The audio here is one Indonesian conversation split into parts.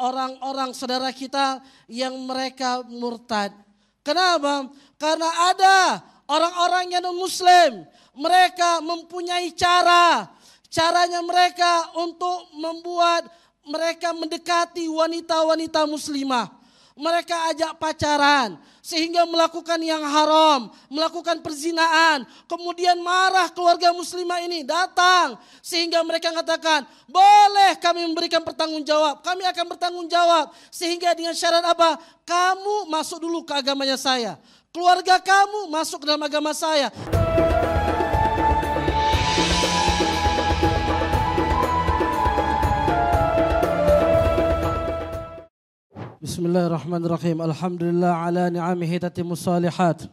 orang-orang saudara kita yang mereka murtad. Kenapa? Karena ada orang-orang yang non-muslim, mereka mempunyai caranya mereka untuk membuat mereka mendekati wanita-wanita muslimah. Mereka ajak pacaran sehingga melakukan yang haram, melakukan perzinaan. Kemudian marah keluarga muslimah ini datang sehingga mereka katakan, boleh kami memberikan pertanggungjawab, kami akan bertanggung jawab. Sehingga dengan syarat apa? Kamu masuk dulu ke agamanya saya, keluarga kamu masuk ke dalam agama saya. Bismillahirrahmanirrahim. Alhamdulillah ala ni'amihi tatimmus salihat.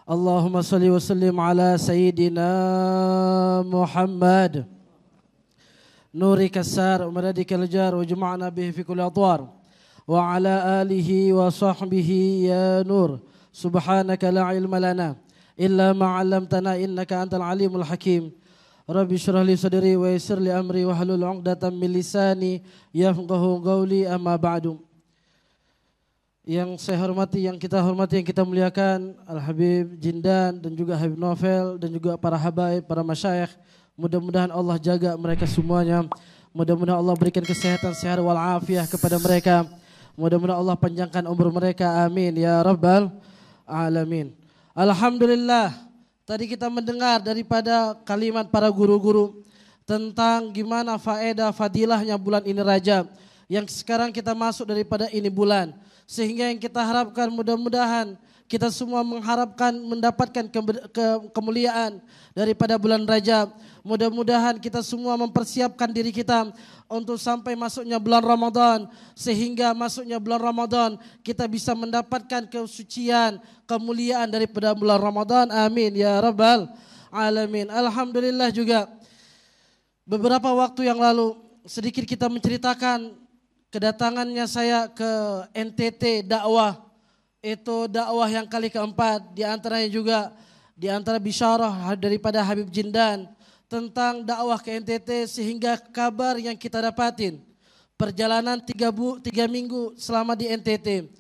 Allahumma salli wa sallim ala sayyidina Muhammad. Nuri kassar wa madadikal jar wa juma'na bihi fi kulli adwar. Wa ala alihi wa sahbihi ya nur. Subhanaka la ilma lana illa ma 'allamtana innaka antal alimul hakim. Rabbi shrah li sadri wa yassir li amri wa hlul 'uqdatam min lisani yafqahu qawli amma ba'du. Yang saya hormati, yang kita hormati, yang kita muliakan Al-Habib Jindan dan juga Habib Novel dan juga para habaib, para masyayikh. Mudah-mudahan Allah jaga mereka semuanya. Mudah-mudahan Allah berikan kesehatan, sehat wal afiah kepada mereka. Mudah-mudahan Allah panjangkan umur mereka. Amin ya rabbal alamin. Alhamdulillah. Tadi kita mendengar daripada kalimat para guru-guru tentang gimana faedah fadilahnya bulan ini Rajab. Yang sekarang kita masuk daripada ini bulan. Sehingga yang kita harapkan mudah-mudahan kita semua mengharapkan mendapatkan kemuliaan daripada bulan Rajab. Mudah-mudahan kita semua mempersiapkan diri kita untuk sampai masuknya bulan Ramadan. Sehingga masuknya bulan Ramadan kita bisa mendapatkan kesucian, kemuliaan daripada bulan Ramadan. Amin ya rabbal alamin. Alhamdulillah juga beberapa waktu yang lalu sedikit kita menceritakan kedatangannya saya ke NTT dakwah, itu dakwah yang kali keempat, di antaranya juga di antara bisyarah daripada Habib Jindan tentang dakwah ke NTT, sehingga kabar yang kita dapatin perjalanan 3 minggu selama di NTT,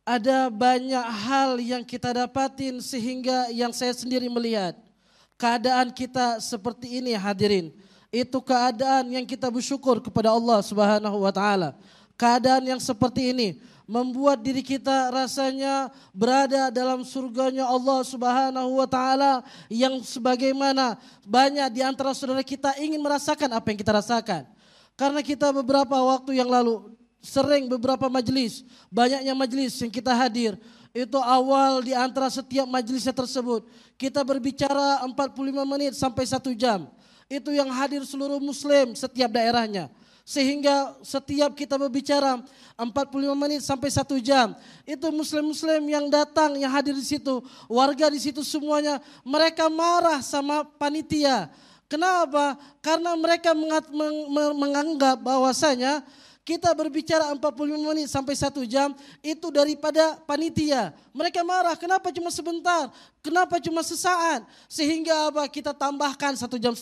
ada banyak hal yang kita dapatin sehingga yang saya sendiri melihat keadaan kita seperti ini hadirin. Itu keadaan yang kita bersyukur kepada Allah Subhanahu wa taala. Keadaan yang seperti ini membuat diri kita rasanya berada dalam surganya Allah Subhanahu wa taala, yang sebagaimana banyak di antara saudara kita ingin merasakan apa yang kita rasakan. Karena kita beberapa waktu yang lalu sering beberapa majelis, banyaknya majelis yang kita hadir. Itu awal di antara setiap majelisnya tersebut kita berbicara 45 menit sampai 1 jam. Itu yang hadir seluruh muslim setiap daerahnya. Sehingga setiap kita berbicara 45 menit sampai 1 jam. Itu muslim-muslim yang datang, yang hadir di situ. Warga di situ semuanya mereka marah sama panitia. Kenapa? Karena mereka menganggap bahwasanya kita berbicara 45 menit sampai 1 jam itu daripada panitia. Mereka marah, kenapa cuma sebentar? Kenapa cuma sesaat? Sehingga apa? Kita tambahkan 1,5 jam.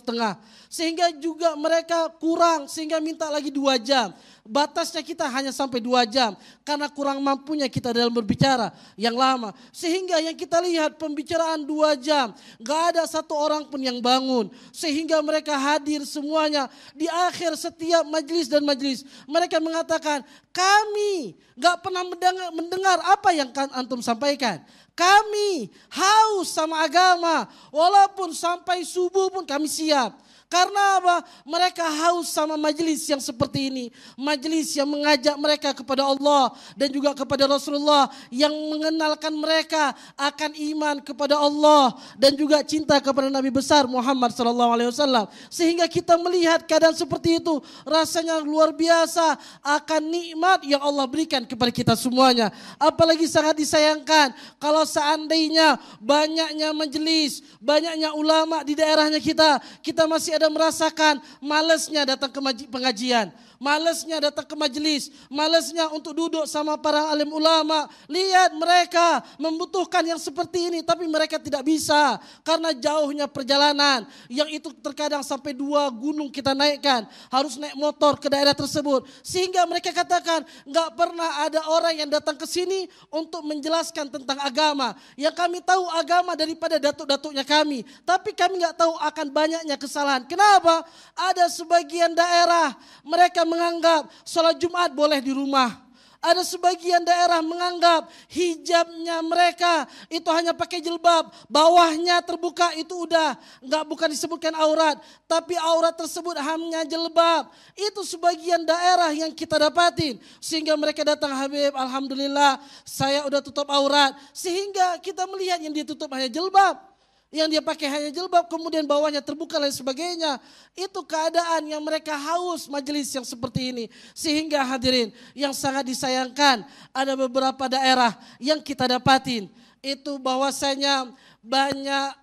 Sehingga juga mereka kurang, sehingga minta lagi 2 jam. Batasnya kita hanya sampai 2 jam. Karena kurang mampunya kita dalam berbicara yang lama. Sehingga yang kita lihat pembicaraan 2 jam. Gak ada satu orang pun yang bangun. Sehingga mereka hadir semuanya. Di akhir setiap majelis dan majelis, mereka mengatakan, kami gak pernah mendengar apa yang antum sampaikan. Kami haus sama agama, walaupun sampai subuh pun kami siap. Karena apa? Mereka haus sama majelis yang seperti ini. Majelis yang mengajak mereka kepada Allah dan juga kepada Rasulullah, yang mengenalkan mereka akan iman kepada Allah dan juga cinta kepada Nabi besar Muhammad SAW. Sehingga kita melihat keadaan seperti itu, rasanya luar biasa akan nikmat yang Allah berikan kepada kita semuanya. Apalagi sangat disayangkan kalau seandainya banyaknya majelis, banyaknya ulama di daerahnya kita masih ada merasakan malasnya datang ke pengajian, malasnya datang ke majelis, malasnya untuk duduk sama para alim ulama. Lihat mereka membutuhkan yang seperti ini, tapi mereka tidak bisa karena jauhnya perjalanan. Yang itu terkadang sampai 2 gunung kita naikkan, harus naik motor ke daerah tersebut. Sehingga mereka katakan nggak pernah ada orang yang datang ke sini untuk menjelaskan tentang agama. Yang kami tahu agama daripada datuk-datuknya kami, tapi kami nggak tahu akan banyaknya kesalahan. Kenapa? Ada sebagian daerah mereka menganggap sholat Jumat boleh di rumah. Ada sebagian daerah menganggap hijabnya mereka itu hanya pakai jilbab, bawahnya terbuka itu udah bukan disebutkan aurat, tapi aurat tersebut hanya jilbab. Itu sebagian daerah yang kita dapatin, sehingga mereka datang, Habib, alhamdulillah saya udah tutup aurat, sehingga kita melihat yang dia tutup hanya jilbab, yang dia pakai hanya jilbab, kemudian bawahnya terbuka dan sebagainya. Itu keadaan yang mereka haus majelis yang seperti ini. Sehingga hadirin yang sangat disayangkan, ada beberapa daerah yang kita dapatin itu bahwasanya banyak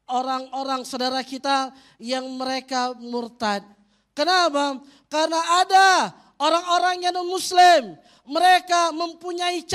orang-orang saudara kita yang mereka murtad. Kenapa? Karena ada orang-orang yang non-muslim, mereka mempunyai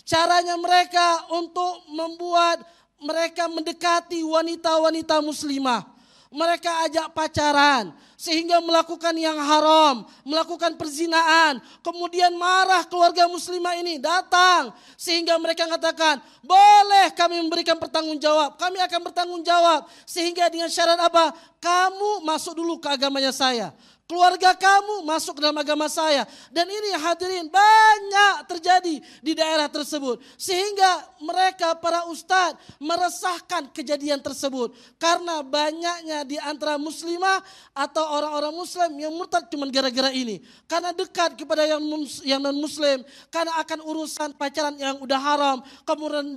caranya mereka untuk membuat mereka mendekati wanita-wanita muslimah. Mereka ajak pacaran sehingga melakukan yang haram, melakukan perzinaan. Kemudian marah keluarga muslimah ini datang sehingga mereka katakan, boleh kami memberikan pertanggungjawab, kami akan bertanggung jawab. Sehingga dengan syarat apa? Kamu masuk dulu ke agamanya saya, keluarga kamu masuk ke dalam agama saya. Dan ini hadirin banyak terjadi di daerah tersebut. Sehingga mereka para ustadz meresahkan kejadian tersebut. Karena banyaknya di antara muslimah atau orang-orang muslim yang murtad cuma gara-gara ini. Karena dekat kepada yang non-muslim. Karena akan urusan pacaran yang udah haram.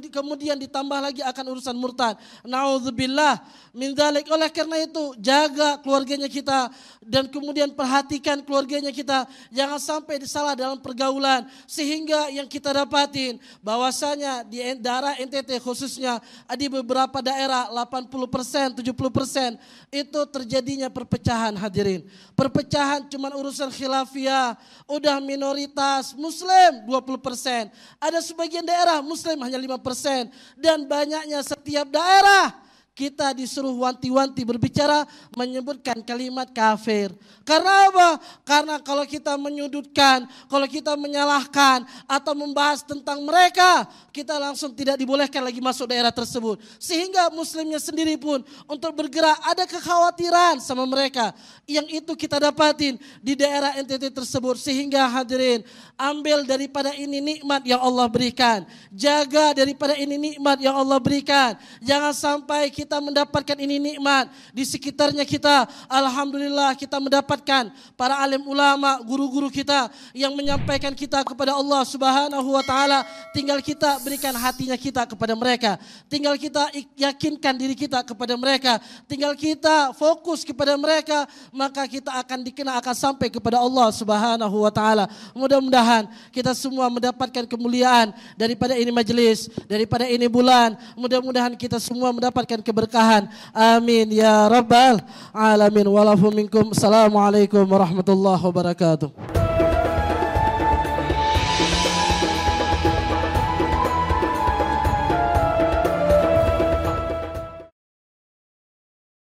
Kemudian ditambah lagi akan urusan murtad. Na'udzubillah min dzalik. Oleh karena itu jaga keluarganya kita. Dan kemudian perhatikan keluarganya kita, jangan sampai salah dalam pergaulan. Sehingga yang kita dapatin bahwasanya di daerah NTT khususnya di beberapa daerah 80%, 70% itu terjadinya perpecahan hadirin. Perpecahan cuma urusan khilafiyah, udah minoritas muslim 20%, ada sebagian daerah muslim hanya 5%, dan banyaknya setiap daerah kita disuruh wanti-wanti berbicara menyebutkan kalimat kafir. Karena apa? Karena kalau kita menyudutkan, kalau kita menyalahkan atau membahas tentang mereka, kita langsung tidak dibolehkan lagi masuk daerah tersebut. Sehingga muslimnya sendiri pun untuk bergerak ada kekhawatiran sama mereka. Yang itu kita dapatin di daerah NTT tersebut. Sehingga hadirin, ambil daripada ini nikmat yang Allah berikan. Jaga daripada ini nikmat yang Allah berikan. Jangan sampai kita mendapatkan ini nikmat di sekitarnya kita. Alhamdulillah kita mendapatkan para alim ulama, guru-guru kita yang menyampaikan kita kepada Allah Subhanahu wa taala. Tinggal kita berikan hatinya kita kepada mereka. Tinggal kita yakinkan diri kita kepada mereka. Tinggal kita fokus kepada mereka, maka kita akan akan sampai kepada Allah Subhanahu wa taala. Mudah-mudahan kita semua mendapatkan kemuliaan daripada ini majelis, daripada ini bulan. Mudah-mudahan kita semua mendapatkan keberkahan. Amin ya rabbal alamin. Walafu minkum. Assalamualaikum warahmatullahi wabarakatuh.